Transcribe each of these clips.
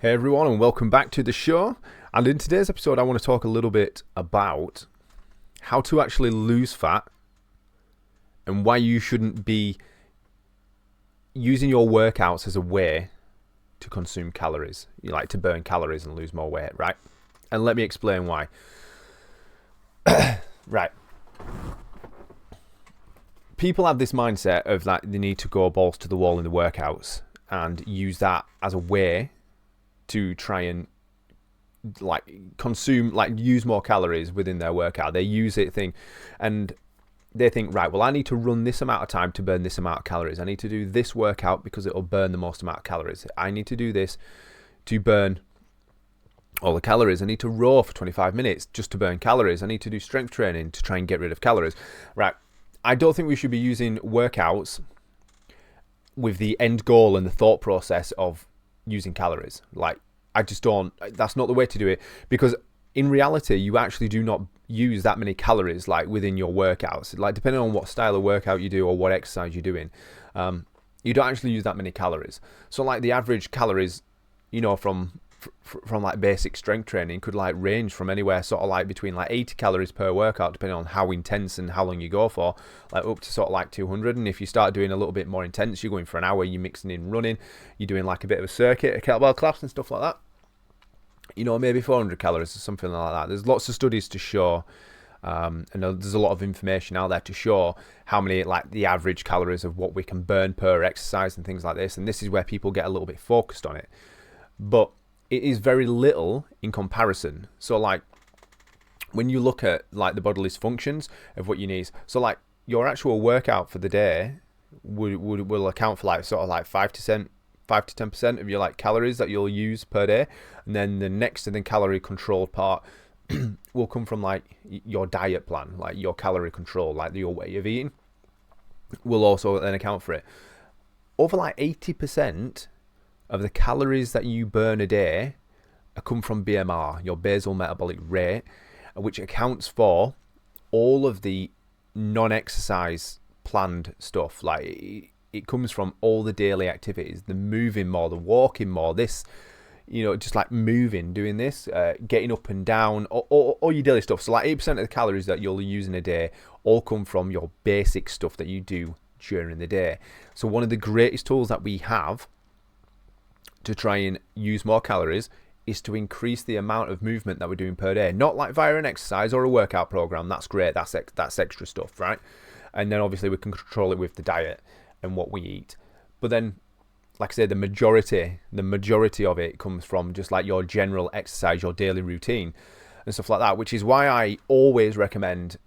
Hey everyone, and welcome back to the show. And in today's episode, I want to talk a little bit about how to actually lose fat and why you shouldn't be using your workouts as a way to consume calories. You like to burn calories and lose more weight, right? And let me explain why. Right. People have this mindset of that they need to go balls to the wall in the workouts and use that as a way to try and use more calories within their workout. They use it and they think, right, well, I need to run this amount of time to burn this amount of calories. I need to do this workout because it'll burn the most amount of calories. I need to do this to burn all the calories. I need to row for 25 minutes just to burn calories. I need to do strength training to try and get rid of calories. Right. I don't think we should be using workouts with the end goal and the thought process of using calories. I just don't, that's not the way to do it, because in reality you actually do not use that many calories within your workouts. Depending on what style of workout you do or what exercise you're doing, you don't actually use that many calories. So the average calories, from basic strength training could range from anywhere between 80 calories per workout, depending on how intense and how long you go for, up to 200. And if you start doing a little bit more intense, you're going for an hour, you're mixing in running, you're doing a bit of a circuit, a kettlebell class and stuff like that, maybe 400 calories or something like that. There's lots of studies to show, and there's a lot of information out there to show how many the average calories of what we can burn per exercise and things like this. And this is where people get a little bit focused on it, but it is very little in comparison. So when you look at the bodily functions of what you need, so your actual workout for the day will account for 5 to 10% of your calories that you'll use per day. And then the next to the calorie controlled part will come from your diet plan, your calorie control, your way of eating will also then account for it. Over 80% of the calories that you burn a day come from BMR, your basal metabolic rate, which accounts for all of the non-exercise planned stuff. It comes from all the daily activities, the moving more, the walking more, this, just moving, doing this, getting up and down, all your daily stuff. So 8% of the calories that you'll use in a day all come from your basic stuff that you do during the day. So one of the greatest tools that we have to try and use more calories is to increase the amount of movement that we're doing per day. Not via an exercise or a workout program. That's great. That's extra stuff, right? And then obviously we can control it with the diet and what we eat. But then, like I said, the majority of it comes from just your general exercise, your daily routine and stuff like that, which is why I always recommend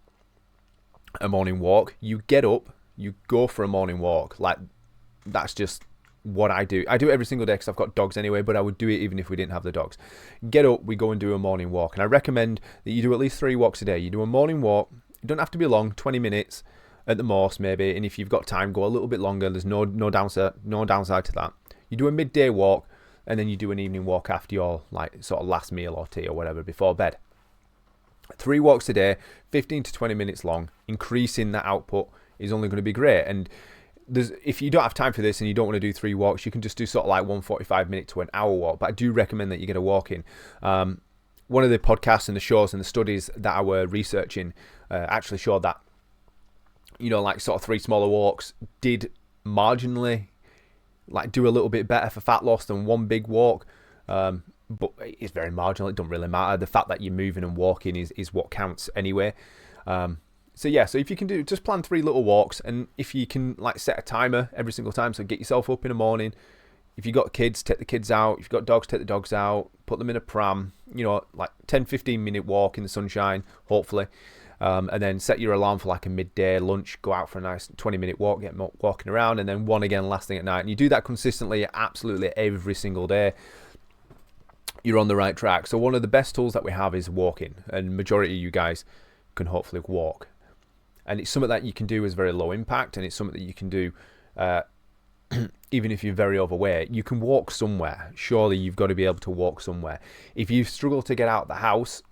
a morning walk. You get up, you go for a morning walk. That's just what I do. I do it every single day because I've got dogs anyway, but I would do it even if we didn't have the dogs. Get up, we go and do a morning walk. And I recommend that you do at least 3 walks a day. You do a morning walk. It don't have to be long, 20 minutes at the most maybe. And if you've got time, go a little bit longer. There's no downside to that. You do a midday walk, and then you do an evening walk after your last meal or tea or whatever before bed. 3 walks a day, 15 to 20 minutes long. Increasing that output is only going to be great. And if you don't have time for this and you don't want to do 3 walks, you can just do 1 45-minute to an hour walk. But I do recommend that you get a walk in. One of the podcasts and the shows and the studies that I were researching actually showed that 3 smaller walks did marginally do a little bit better for fat loss than 1 big walk. But it's very marginal. It doesn't really matter. The fact that you're moving and walking is what counts anyway. So if you can just plan 3 little walks, and if you can set a timer every single time, so get yourself up in the morning. If you've got kids, take the kids out. If you've got dogs, take the dogs out. Put them in a pram. 10-15 minute walk in the sunshine, hopefully. And then set your alarm for a midday lunch. Go out for a nice 20-minute walk, get walking around, and then one again last thing at night. And you do that consistently, absolutely every single day. You're on the right track. So one of the best tools that we have is walking, and majority of you guys can hopefully walk. And it's something that you can do as very low impact, and it's something that you can do even if you're very overweight. You can walk somewhere. Surely you've got to be able to walk somewhere. If you struggle to get out the house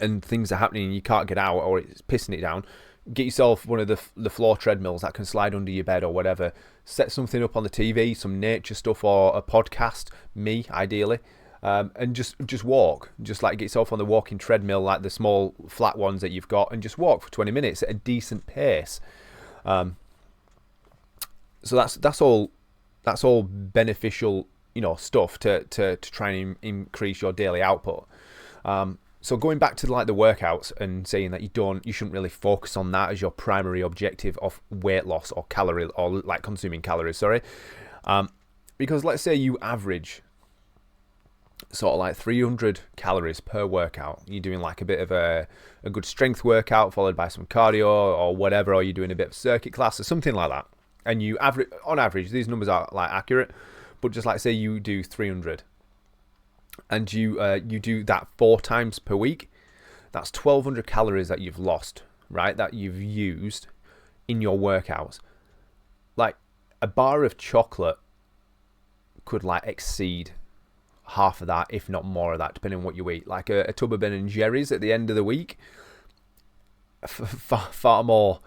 and things are happening and you can't get out, or it's pissing it down, get yourself one of the floor treadmills that can slide under your bed or whatever. Set something up on the TV, some nature stuff or a podcast, me ideally, and just walk. Just like get yourself on the walking treadmill, like the small flat ones that you've got, and just walk for 20 minutes at a decent pace. So that's all beneficial, stuff to try and increase your daily output. So going back to like the workouts and saying that you shouldn't really focus on that as your primary objective of weight loss or calorie or like consuming calories, because let's say you average sort of like 300 calories per workout. You're doing like a bit of a good strength workout followed by some cardio or whatever, or you're doing a bit of circuit class or something like that. And you average, on average, these numbers are like accurate, but just like say you do 300 and you do that 4 times per week, that's 1,200 calories that you've lost, right? That you've used in your workouts. Like a bar of chocolate could like exceed half of that, if not more of that, depending on what you eat. Like a tub of Ben & Jerry's at the end of the week, far more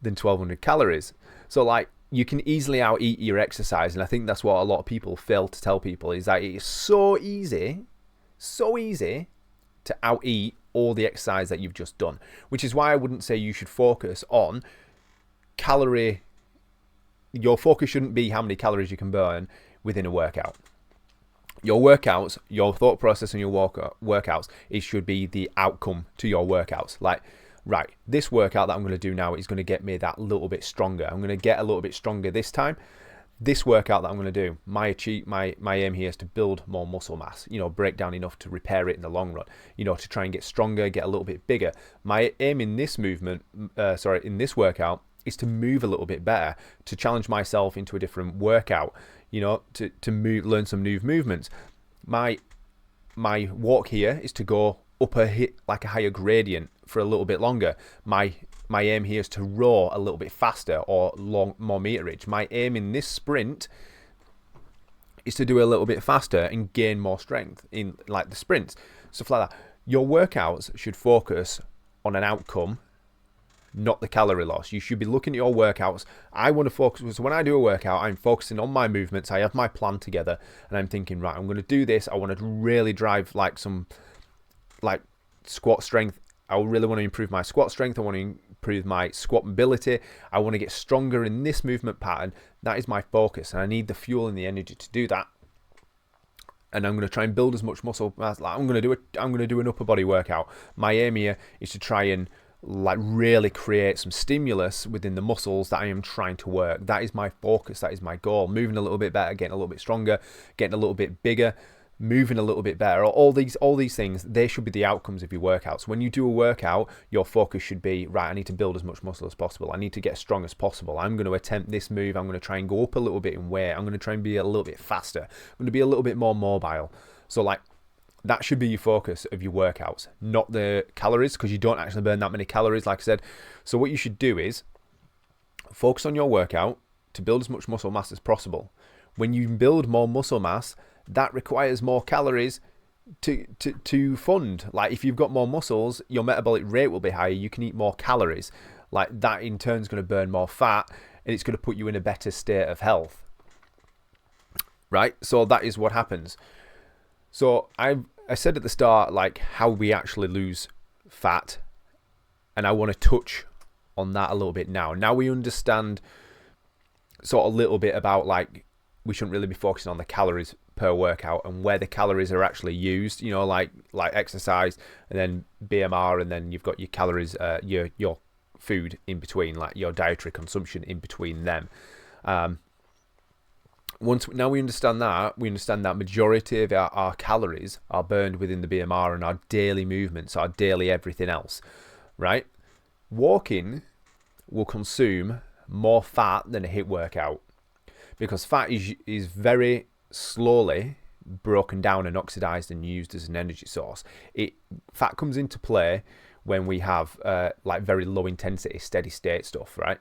than 1,200 calories. So like you can easily out-eat your exercise, and I think that's what a lot of people fail to tell people, is that it's so easy to out-eat all the exercise that you've just done, which is why I wouldn't say you should focus on calorie. Your focus shouldn't be how many calories you can burn within a workout. Your workouts, your thought process and your workouts, it should be the outcome to your workouts. Like, right, this workout that I'm going to do now is going to get me that little bit stronger. I'm going to get a little bit stronger this time. This workout that I'm going to do, my aim here is to build more muscle mass, break down enough to repair it in the long run, to try and get stronger, get a little bit bigger. My aim in this in this workout is to move a little bit better, to challenge myself into a different workout, to move, learn some new movements. My walk here is to go up a higher gradient for a little bit longer. My aim here is to row a little bit faster or more meterage. My aim in this sprint is to do a little bit faster and gain more strength in like the sprints, stuff like that. Your workouts should focus on an outcome, not the calorie loss. You should be looking at your workouts. I want to focus. So when I do a workout, I'm focusing on my movements. I have my plan together and I'm thinking, right, I'm going to do this. I want to really drive like some like squat strength. I really want to improve my squat strength. I want to improve my squat mobility. I want to get stronger in this movement pattern. That is my focus, and I need the fuel and the energy to do that. And I'm going to try and build as much muscle mass. Like I'm going to do an upper body workout. My aim here is to try and like really create some stimulus within the muscles that I am trying to work. That is my focus. That is my goal. Moving a little bit better, getting a little bit stronger, getting a little bit bigger, moving a little bit better. All these things, they should be the outcomes of your workouts. When you do a workout, your focus should be, right, I need to build as much muscle as possible. I need to get as strong as possible. I'm going to attempt this move. I'm going to try and go up a little bit in weight. I'm going to try and be a little bit faster. I'm going to be a little bit more mobile. So like, that should be your focus of your workouts, not the calories, because you don't actually burn that many calories, like I said. So what you should do is focus on your workout to build as much muscle mass as possible. When you build more muscle mass, that requires more calories to fund. Like if you've got more muscles, your metabolic rate will be higher. You can eat more calories. Like that in turn is going to burn more fat, and it's going to put you in a better state of health. Right? So that is what happens. So I said at the start, like how we actually lose fat, and I want to touch on that a little bit now. Now we understand sort of a little bit about like we shouldn't really be focusing on the calories per workout and where the calories are actually used. Like exercise and then BMR, and then you've got your calories, your food in between, like your dietary consumption in between them. Now we understand that majority of our calories are burned within the BMR and our daily movements, our daily everything else, right? Walking will consume more fat than a HIIT workout, because fat is very slowly broken down and oxidized and used as an energy source. Fat comes into play when we have like very low intensity, steady state stuff, right?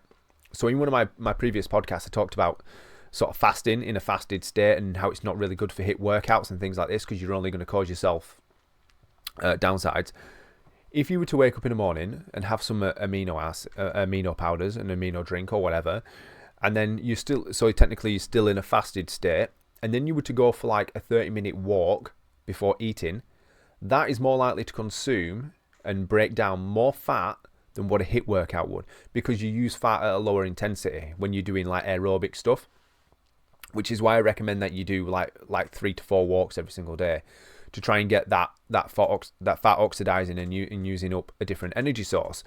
So in one of my previous podcasts, I talked about sort of fasting in a fasted state and how it's not really good for HIIT workouts and things like this, because you're only going to cause yourself downsides. if you were to wake up in the morning and have some amino powders, an amino drink or whatever, and then technically you're still in a fasted state, and then you were to go for like a 30-minute walk before eating, that is more likely to consume and break down more fat than what a HIIT workout would, because you use fat at a lower intensity when you're doing like aerobic stuff, which is why I recommend that you do like 3 to 4 walks every single day to try and get that fat oxidizing and using up a different energy source.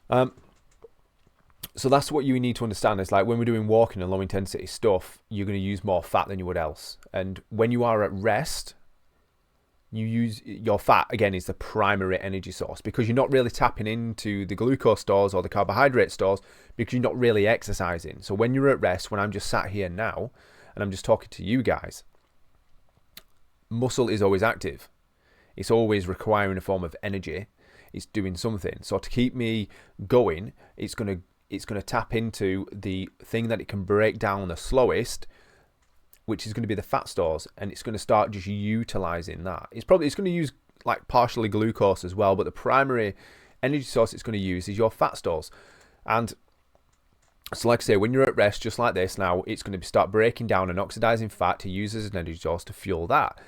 So that's what you need to understand. Is like when we're doing walking and low intensity stuff, you're going to use more fat than you would else. And when you are at rest, you use your fat, again, is the primary energy source, because you're not really tapping into the glucose stores or the carbohydrate stores, because you're not really exercising. So when you're at rest, when I'm just sat here now and I'm just talking to you guys, muscle is always active. It's always requiring a form of energy. It's doing something. So to keep me going, it's going to tap into the thing that it can break down the slowest, which is going to be the fat stores, and it's going to start just utilizing that. It's going to use like partially glucose as well, but the primary energy source it's going to use is your fat stores. And so like I say, when you're at rest just like this now, it's going to start breaking down and oxidizing fat to use as an energy source to fuel that.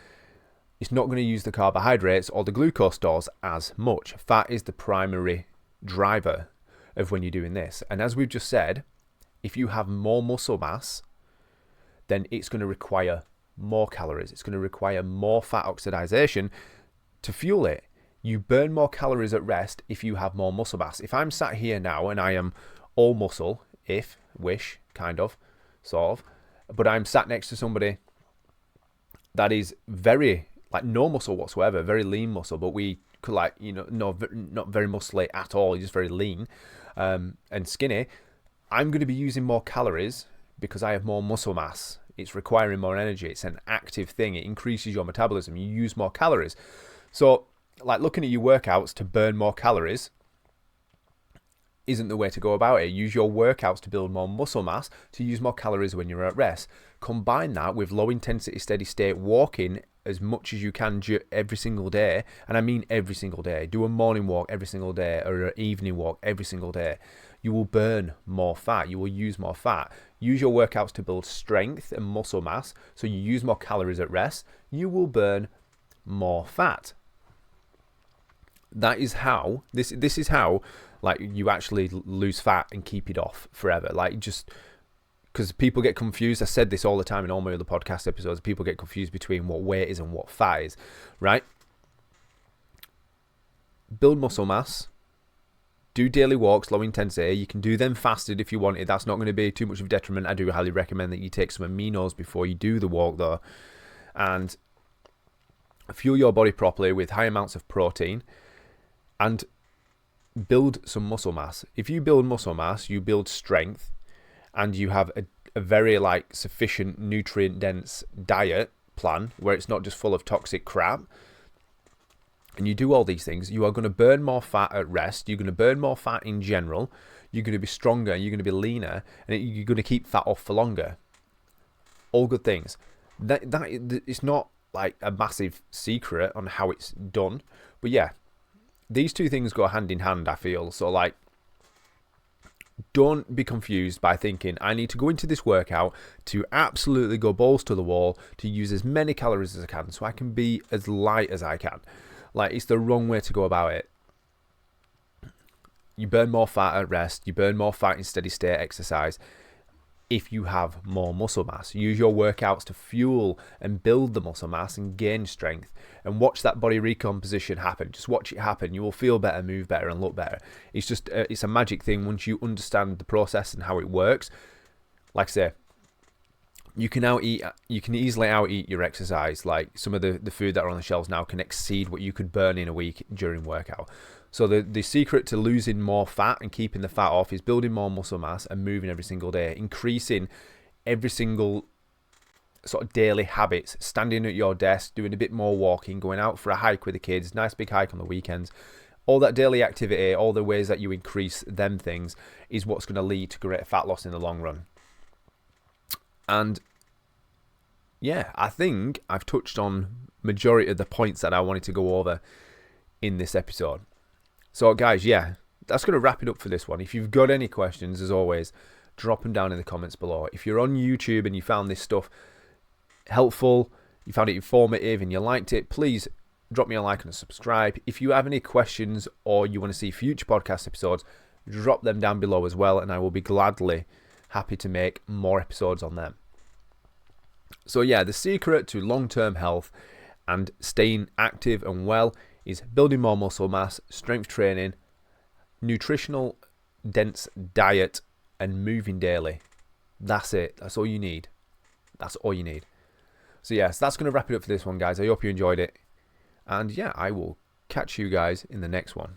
It's not going to use the carbohydrates or the glucose stores as much. Fat is the primary driver of when you're doing this. And as we've just said, if you have more muscle mass, then it's going to require more calories. It's going to require more fat oxidization to fuel it. You burn more calories at rest if you have more muscle mass. If I'm sat here now and I am all muscle, kind of, sort of, but I'm sat next to somebody that is very, like, no muscle whatsoever, very lean muscle, but we could, like, not very muscly at all, just very lean and skinny, I'm going to be using more calories because I have more muscle mass. It's requiring more energy. It's an active thing. It increases your metabolism. You use more calories. So, like, looking at your workouts to burn more calories isn't the way to go about it. Use your workouts to build more muscle mass to use more calories when you're at rest. Combine that with low intensity, steady state walking as much as you can every single day. And I mean every single day. Do a morning walk every single day or an evening walk every single day. You will burn more fat. You will use more fat. Use your workouts to build strength and muscle mass. So you use more calories at rest. You will burn more fat. That is how, this is how, like, you actually lose fat and keep it off forever. Like, just because people get confused. I said this all the time in all my other podcast episodes. People get confused between what weight is and what fat is, right? Build muscle mass. Do daily walks, low intensity. You can do them fasted if you wanted. That's not going to be too much of a detriment. I do highly recommend that you take some aminos before you do the walk, though. And fuel your body properly with high amounts of protein. And build some muscle mass. If you build muscle mass, you build strength, and you have a very, like, sufficient nutrient dense diet plan where it's not just full of toxic crap, and you do all these things, you are going to burn more fat at rest. You're going to burn more fat in general. You're going to be stronger. You're going to be leaner, and you're going to keep fat off for longer. All good things. That it's not like a massive secret on how it's done, but yeah, these two things go hand in hand, I feel. So, like, don't be confused by thinking I need to go into this workout to absolutely go balls to the wall to use as many calories as I can so I can be as light as I can. Like, it's the wrong way to go about it. You burn more fat at rest. You burn more fat in steady state exercise if you have more muscle mass. Use your workouts to fuel and build the muscle mass and gain strength, and watch that body recomposition happen. Just watch it happen. You will feel better, move better, and look better. It's just it's a magic thing once you understand the process and how it works. Like I say, you can easily out eat your exercise. Like, some of the food that are on the shelves now can exceed what you could burn in a week during workout. So the secret to losing more fat and keeping the fat off is building more muscle mass and moving every single day, increasing every single sort of daily habits, standing at your desk, doing a bit more walking, going out for a hike with the kids, nice big hike on the weekends. All that daily activity, all the ways that you increase them things is what's going to lead to greater fat loss in the long run. And yeah, I think I've touched on majority of the points that I wanted to go over in this episode. So guys, yeah, that's going to wrap it up for this one. If you've got any questions, as always, drop them down in the comments below. If you're on YouTube and you found this stuff helpful, you found it informative and you liked it, please drop me a like and a subscribe. If you have any questions or you want to see future podcast episodes, drop them down below as well, and I will be gladly happy to make more episodes on them. So yeah, the secret to long-term health and staying active and well is building more muscle mass, strength training, nutritional dense diet, and moving daily. That's it. That's all you need. That's all you need. So yes, that's going to wrap it up for this one, guys. I hope you enjoyed it. And yeah, I will catch you guys in the next one.